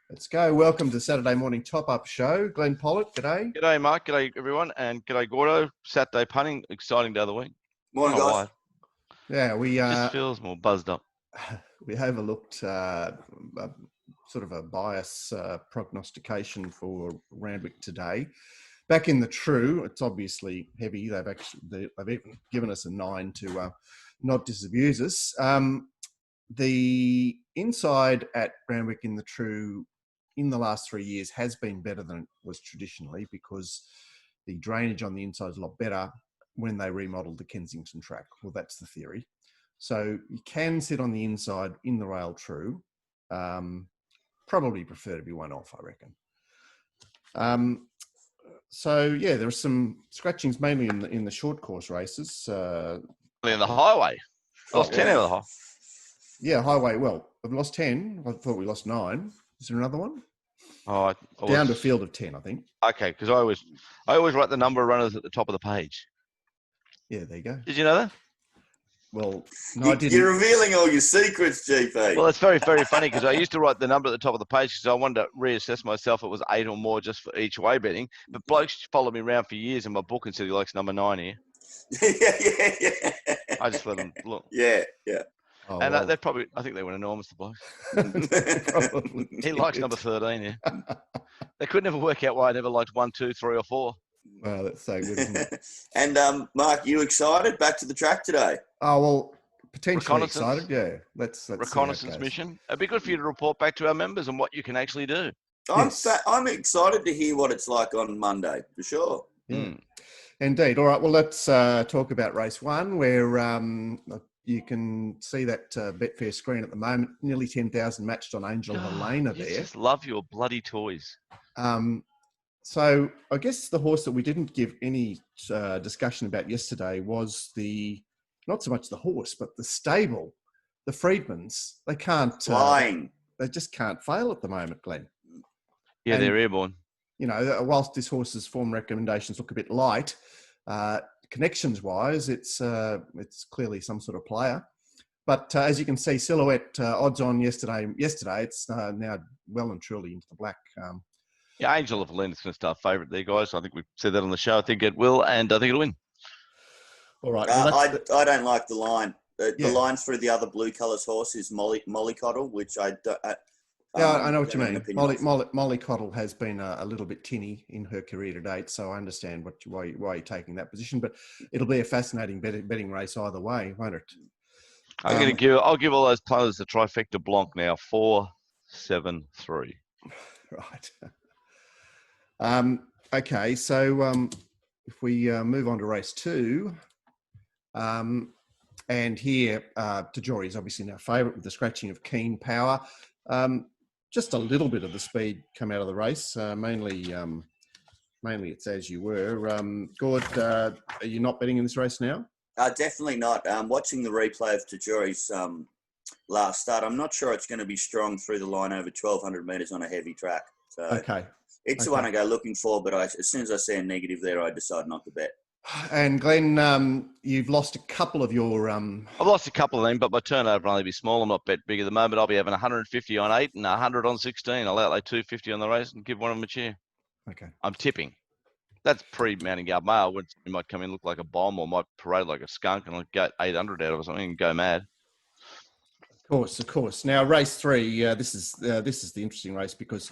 Let's go. Welcome to Saturday morning top-up show. Glenn Pollitt, g'day. G'day, Mark. G'day, everyone. And g'day, Gordo. Saturday punting. Exciting day of the week. Morning, guys. Yeah, we just feels more buzzed up. We overlooked sort of a bias prognostication for Randwick today. Back in the true, it's obviously heavy. They've even given us a 9 to not disabuse us. The inside at Randwick in the true in the last 3 years has been better than it was traditionally because the drainage on the inside is a lot better when they remodeled the Kensington track. Well, that's the theory. So you can sit on the inside in the rail true. Probably prefer to be one off, I reckon. So yeah, there are some scratchings mainly in the short course races. In the highway. Lost 10 out of the high. Yeah, highway. Well, I've lost 10. I thought we lost 9. Is there another one? Oh, down to a field of 10, I think. Okay, because I always write the number of runners at the top of the page. Yeah, there you go. Did you know that? Well, no, I didn't. You're revealing all your secrets, GP. Well, it's very, very funny because I used to write the number at the top of the page because I wanted to reassess myself. It was 8 or more just for each way betting. But blokes followed me around for years in my book and said he likes number 9 here. yeah. I just let them look. Yeah. Oh, And well. they probably, I think they went enormous, the blokes. Probably He likes did. number 13, yeah. They could never work out why I never liked 1, 2, 3 or 4. Well, that's so good, isn't it? And Mark, you excited? Back to the track today? Oh, well, potentially Reconnaissance. excited. Yeah, let's see how it Reconnaissance goes. mission. It'd be good for you to report back to our members on what you can actually do. Yes. I'm excited to hear what it's like on Monday, for sure. Yeah. Indeed. All right. Well, let's talk about race 1, where you can see that Betfair screen at the moment. Nearly 10,000 matched on Angel Helena You there. just love your bloody toys. So I guess the horse that we didn't give any discussion about yesterday was not so much the horse, but the stable, the Freedmans. They can't Flying. They just can't fail at the moment, Glenn. Yeah, And, they're airborne. You know, whilst this horse's form recommendations look a bit light, connections-wise, it's clearly some sort of player. But as you can see, Silhouette odds on yesterday. It's now well and truly into the black. Yeah, Angel of Helena's going to start favourite there, guys. I think we've said that on the show. I think it will, and I think it'll win. All right. Well, I don't like the line. The Yeah. line through the other blue colours horse is Mollycoddle, which I don't. Yeah, I know what you don't have an mean. opinion on. Mollycoddle has been a little bit tinny in her career to date, so I understand why you're taking that position. But it'll be a fascinating betting race either way, won't it? I'll give all those punters the trifecta blanc now. 4, 7, 3. Right. Okay, so if we move on to race 2, and here Tajori is obviously now favourite with the scratching of Keen Power. Just a little bit of the speed come out of the race. Mainly it's as you were. Gord, are you not betting in this race now? Definitely not. Watching the replay of Tajori's last start, I'm not sure it's going to be strong through the line over 1,200 metres on a heavy track. So Okay. it's the one I go looking for, but as soon as I see a negative there, I decide not to bet. And Glenn, you've lost a couple of your... I've lost a couple of them, but my turnover will only be small. I'm not bet big at the moment. I'll be having 150 on 8 and 100 on 16. I'll outlay 250 on the race and give one of them a cheer. Okay. I'm tipping. That's pre-Mounting Guard Mail. It might come in look like a bomb or might parade like a skunk and I'll get 800 out of it or something and go mad. Of course. Now, race 3, this is the interesting race because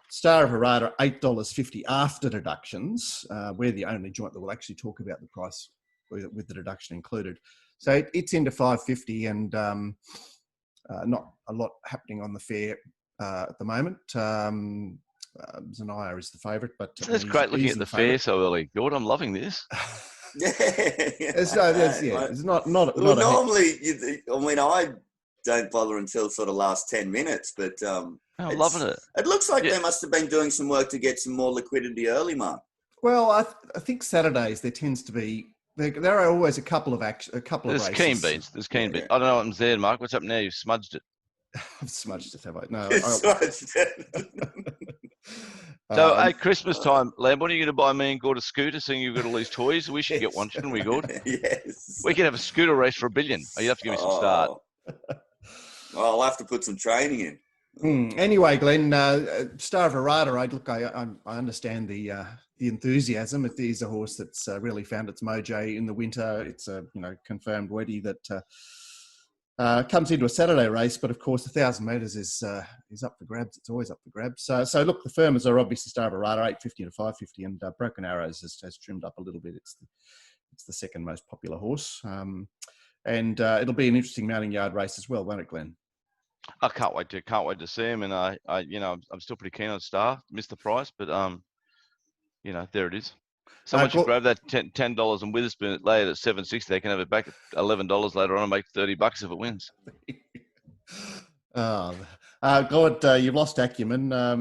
Star of Harada, $8.50 after deductions. We're the only joint that will actually talk about the price with the deduction included. So it's into $5.50 and not a lot happening on the fair at the moment. Zanaya is the favourite, but It's great looking at the fair so early. God, I'm loving this. It's not normally, I don't bother until sort of last 10 minutes, but I'm loving it. It looks like they must have been doing some work to get some more liquidity early, Mark. Well, I think Saturdays there tends to be there are always a couple of races. There's keen beats. There's keen beats. I don't know what happens there, Mark. What's up now? You've smudged it. I've smudged it, have I? No. Smudged it. So at Christmas time, Lamb, what are you going to buy me and Gord a scooter seeing you've got all these toys? We should get one, shouldn't we, Gord? Yes. We could have a scooter race for $1 billion. Oh, you have to give me some start. Well, I'll have to put some training in. Anyway, Glenn, Star of Arata, I understand the enthusiasm. It is a horse that's really found its mojo in the winter. It's a confirmed Weddy that comes into a Saturday race, but of course the 1,000 metres is up for grabs. It's always up for grabs. So look, the firmers are obviously Star of Arata, 850 to 550, and Broken Arrows has trimmed up a little bit. It's the second most popular horse, and it'll be an interesting mounting yard race as well, won't it, Glenn? I can't wait to see him, and I'm still pretty keen on Star. Missed the price, but there it is. Someone should grab that $10 and Witherspoon it later at $7.60. They can have it back at $11 later on and make $30 if it wins. God, you've lost acumen. How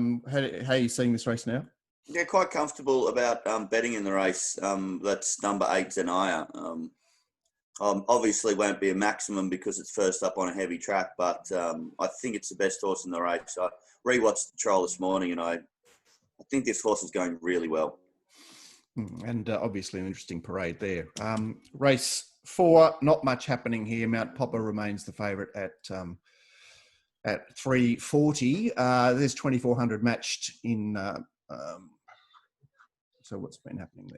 are you seeing this race now? Yeah, quite comfortable about betting in the race. That's number 8, Zanaya. Obviously won't be a maximum because it's first up on a heavy track, but I think it's the best horse in the race. I rewatched the trial this morning, and I think this horse is going really well. And obviously an interesting parade there. Race 4, not much happening here. Mount Popper remains the favourite at 340. There's 2,400 matched in. So what's been happening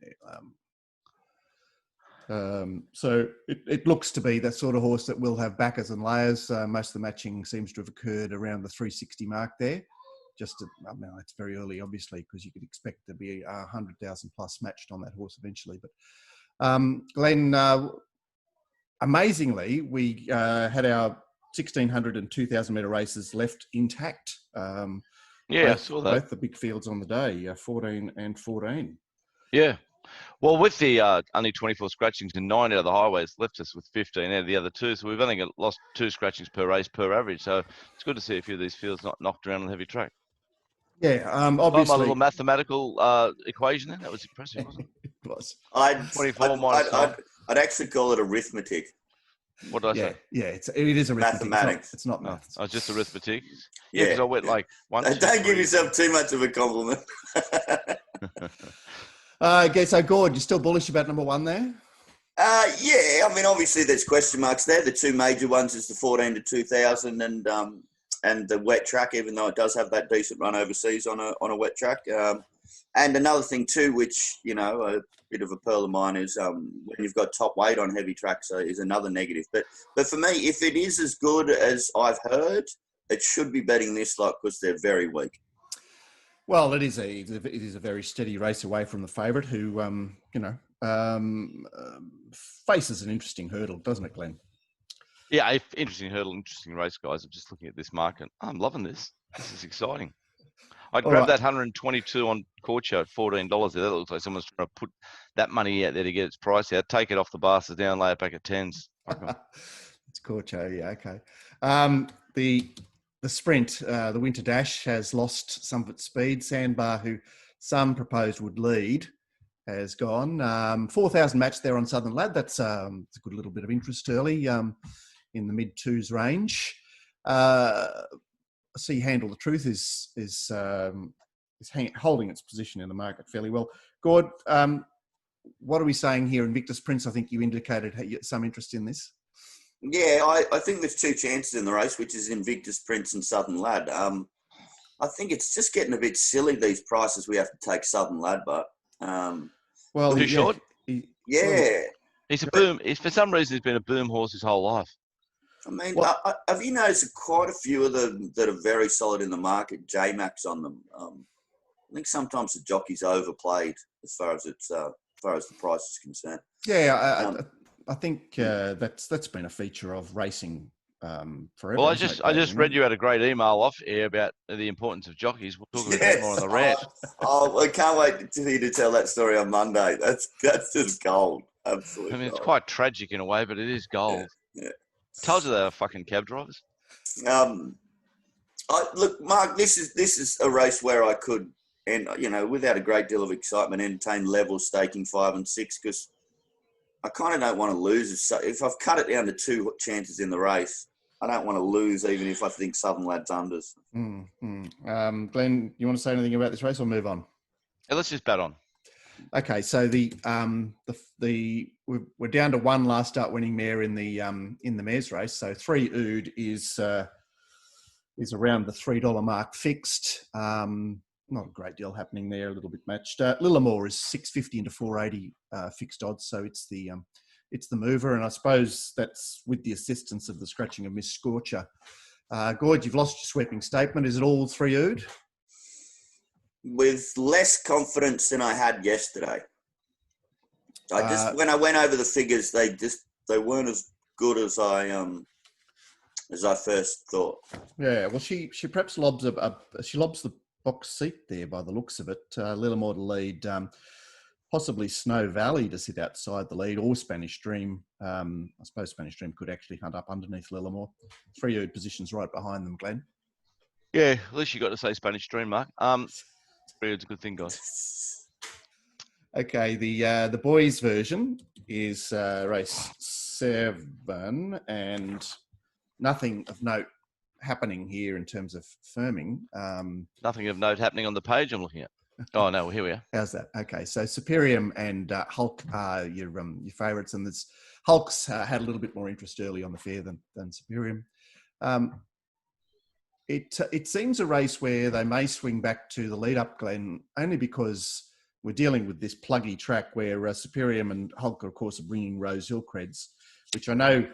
there? So it looks to be that sort of horse that will have backers and layers. Most of the matching seems to have occurred around the 360 mark there. It's very early, obviously, because you could expect to be 100,000 plus matched on that horse eventually. But Glenn, amazingly, we had our 1,600 and 2,000 metre races left intact. I saw that. Both the big fields on the day, 14 and 14. Yeah. Well, with the only 24 scratchings and 9 out of the highways left us with 15 out of the other 2. So we've only lost 2 scratchings per race per average. So it's good to see a few of these fields not knocked around on the heavy track. Yeah, obviously. My little mathematical equation there, that was impressive, wasn't it? It was. 24 minus 9. I'd actually call it arithmetic. What did I say? Yeah, it is arithmetic. Mathematics. It's not maths. Oh, it's just arithmetic. Yeah, because I went like 1. Don't give yourself too much of a compliment. Okay, so Gord, you're still bullish about number 1 there? Yeah, I mean, obviously there's question marks there. The 2 major ones is the 14 to 2000 and the wet track, even though it does have that decent run overseas on a wet track. And another thing too, which, a bit of a pearl of mine is when you've got top weight on heavy tracks is another negative. But for me, if it is as good as I've heard, it should be betting this lot because they're very weak. Well, it is a very steady race away from the favourite who, faces an interesting hurdle, doesn't it, Glenn? Yeah, interesting hurdle, interesting race, guys. I'm just looking at this market. I'm loving this. This is exciting. I'd grab that 122 on Corcho at $14 there. That looks like someone's trying to put that money out there to get its price out. Take it off the bastards down, lay it back at 10s. It's Corcho, yeah, okay. The sprint, the Winter Dash, has lost some of its speed. Sandbar, who some proposed would lead, has gone. 4,000 match there on Southern Lad. That's a good little bit of interest early in the mid-2s range. See, Handle the Truth is holding its position in the market fairly well. Gord, what are we saying here? Invictus Prince, I think you indicated some interest in this. Yeah, I think there's 2 chances in the race, which is Invictus Prince and Southern Lad. I think it's just getting a bit silly, these prices we have to take Southern Lad, but... well, too short? Yeah. He's a boom. For some reason, he's been a boom horse his whole life. I mean, have you noticed quite a few of them that are very solid in the market, J-Max on them? I think sometimes the jockey's overplayed as far as the price is concerned. Yeah, I think that's been a feature of racing forever. Well, I just read you out a great email off air about the importance of jockeys. We'll talk about that more on the rant. I can't wait for you to tell that story on Monday. That's just gold. Absolutely. I mean, it's quite tragic in a way, but it is gold. Yeah. Told you they were fucking cab drivers. Look, Mark, this is a race where I could, and without a great deal of excitement, entertain level staking 5 and 6 because I kind of don't want to lose. If I've cut it down to 2 chances in the race, I don't want to lose, even if I think Southern Lad's unders. Glenn, you want to say anything about this race or move on? Yeah, let's just bet on. Okay, so we're down to 1 last start winning mare in the mares race. So 3 Ood is is around the $3 mark fixed. Not a great deal happening there, a little bit matched. Lillamore is $6.50 into $4.80 fixed odds, so it's the mover, and I suppose that's with the assistance of the scratching of Miss Scorcher. Gord, you've lost your sweeping statement. Is it all 3 ood? With less confidence than I had yesterday. When I went over the figures, they weren't as good as I first thought. Yeah, well, she perhaps lobs she lobs the box seat there by the looks of it. Lillamore to lead, possibly Snow Valley to sit outside the lead, or Spanish Dream. I suppose Spanish Dream could actually hunt up underneath Lillamore. 3 ood positions right behind them, Glenn. Yeah, at least you got to say Spanish Dream, Mark. 3 ood's a good thing, guys. Okay, the boys' version is race 7, and nothing of note happening here in terms of firming. Nothing of note happening on the page I'm looking at. Oh no, here we are. How's that? Okay, so Superium and Hulk are your favourites, and there's Hulk's had a little bit more interest early on the fair than Superium. It seems a race where they may swing back to the lead up, Glenn, only because we're dealing with this pluggy track where Superium and Hulk, of course, are bringing Rose Hill creds, which I know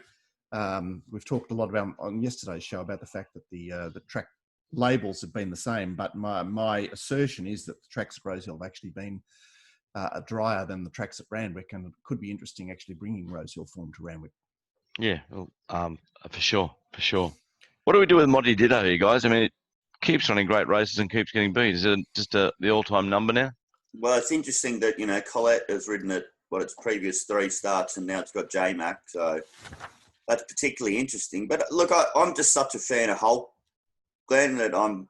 we've talked a lot about on yesterday's show about the fact that the track labels have been the same, but my assertion is that the tracks at Rose Hill have actually been drier than the tracks at Randwick, and it could be interesting actually bringing Rose Hill form to Randwick. Yeah, well, for sure. What do we do with Monty Ditto here, guys? I mean, it keeps running great races and keeps getting beat. Is it just the all-time number now? Well, it's interesting that, Colette has ridden it, its previous 3 starts, and now it's got J-Mac, so that's particularly interesting. But look, I'm just such a fan of Hulk, Glenn, that I'm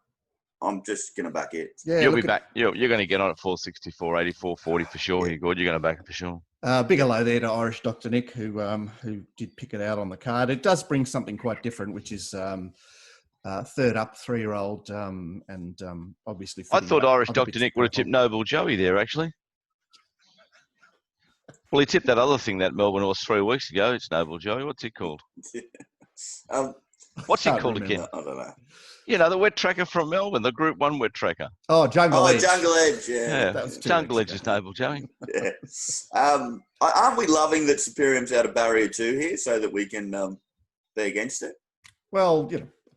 just going to back it. Yeah, you'll be back. You're going to get on at 460, 480, 440 for sure. Here, Gord. You're going to back it for sure. Big hello there to Irish Dr. Nick, who did pick it out on the card. It does bring something quite different, which is third up 3-year-old, and obviously. I thought Irish Dr. Nick would have tipped Noble Joey there, actually. Well, he tipped that other thing, that Melbourne horse 3 weeks ago. It's Noble Joey. What's it called? What's it called again? I don't know. The wet tracker from Melbourne, the Group 1 wet tracker. Oh, Jungle Edge. Jungle Edge, yeah. Jungle Edge is Noble Joey. Yeah. Aren't we loving that Superium's out of barrier 2 here so that we can be against it? Well,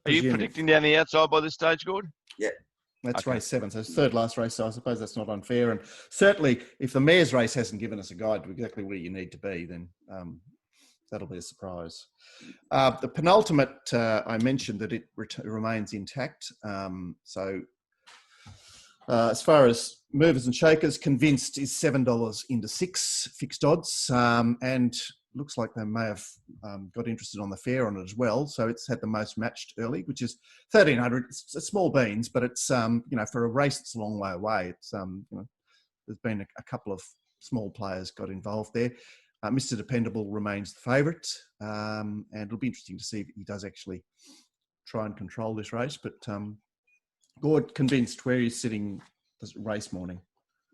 Are you predicting down the outside by this stage, Gord? Yeah. That's race 7, so it's third last race, so I suppose that's not unfair. And certainly, if the mayor's race hasn't given us a guide to exactly where you need to be, then that'll be a surprise. The penultimate, I mentioned that it remains intact. So as far as movers and shakers, Convinced is $7 into 6 fixed odds, and looks like they may have got interested on the fair on it as well. So it's had the most matched early, which is 1,300. It's small beans, but it's for a race that's a long way away. It's there's been a couple of small players got involved there. Mr. Dependable remains the favourite, and it'll be interesting to see if he does actually try and control this race. But Gord, Convinced, where he's sitting this race morning.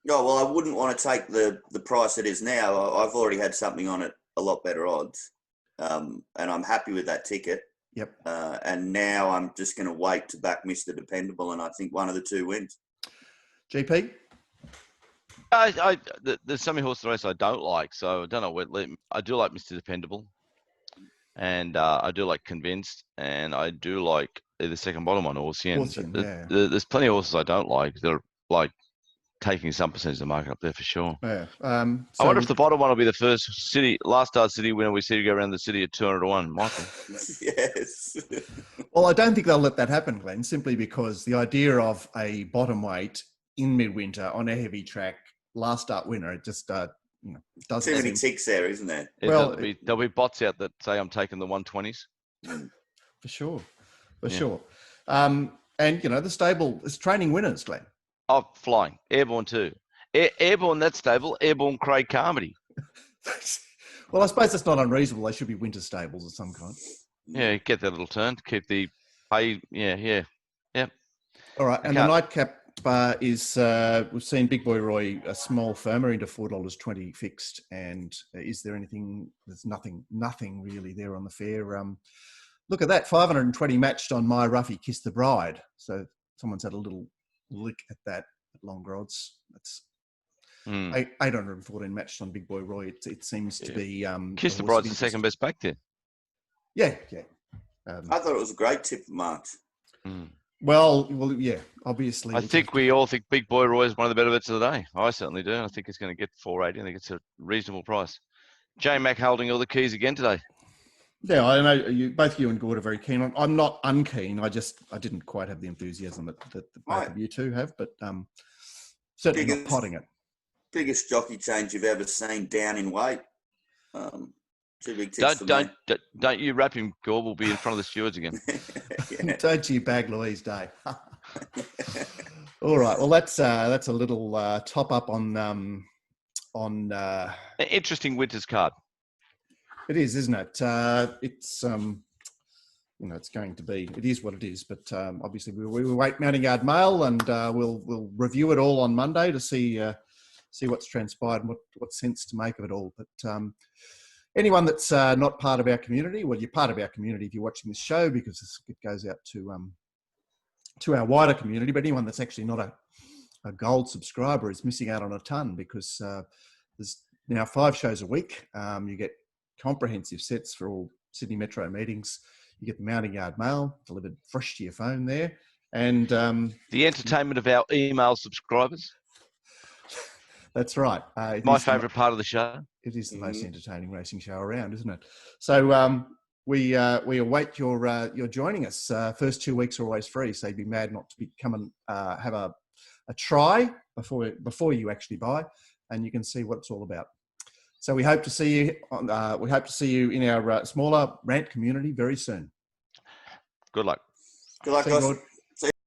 Oh, well, I wouldn't want to take the price it is now. I've already had something on it a lot better odds, and I'm happy with that ticket. Yep. And now I'm just going to wait to back Mr. Dependable, and I think one of the 2 wins. GP? There's so many horses in the race I don't like, so I don't know. I do like Mr. Dependable, and I do like Convinced, and I do like the second bottom one, Orsian. Yeah. There's plenty of horses I don't like. They're like taking some percentage of the market up there for sure. Yeah. I wonder if the bottom one will be the first last start city winner we see to go around the city at 200 to 1, Michael. Yes. Well, I don't think they'll let that happen, Glenn, simply because the idea of a bottom weight in midwinter on a heavy track, last start winner, it just doesn't. Too many ticks there, isn't there? Yeah, well, there'll be bots out that say I'm taking the 120s. For sure. And the stable is training winners, Glenn. Oh, flying. Airborne too. Airborne, that stable. Airborne Craig Carmody. Well, I suppose that's not unreasonable. They should be winter stables of some kind. Yeah, get that little turn to keep the pay. Yeah. All right, and the nightcap is we've seen Big Boy Roy a small firmer into $4.20 fixed. And is there anything? There's nothing really there on the fair. Look at that, 520 matched on My Ruffy Kiss the Bride. So someone's had a little lick at that at longer odds. That's 814 matched on Big Boy Roy. It seems to be... Kiss the Bride's the second best back there. Yeah. I thought it was a great tip, Mark. Well, yeah, obviously. I think we all think Big Boy Roy is one of the better bets of the day. I certainly do. I think it's going to get 480. I think it's a reasonable price. J Mac holding all the keys again today. Yeah, I know both you and Gord are very keen on. I'm not unkeen. I didn't quite have the enthusiasm that both of you two have, but certainly not potting it. Biggest jockey change you've ever seen down in weight. Two big tips for me. Don't you wrap him, Gord. We'll be in front of the stewards again. Yeah. Don't you bag Louise Day. All right. Well, that's a little top up on an interesting winter's card. It is, isn't it? It's it's going to be. It is what it is. But obviously, we will wait Mounting Yard Mail, and we'll review it all on Monday to see what's transpired and what sense to make of it all. But anyone that's not part of our community, well, you're part of our community if you're watching this show because it goes out to our wider community. But anyone that's actually not a gold subscriber is missing out on a ton because there's now 5 shows a week. You get comprehensive sets for all Sydney Metro meetings. You get the Mounting Yard Mail delivered fresh to your phone there. And the entertainment of our email subscribers. That's right. My favourite part of the show. It is the most entertaining racing show around, isn't it? So we await your joining us. First 2 weeks are always free, so you'd be mad not to come and have a try before you actually buy, and you can see what it's all about. So we hope to see you. We hope to see you in our smaller rant community very soon. Good luck. Good luck, guys.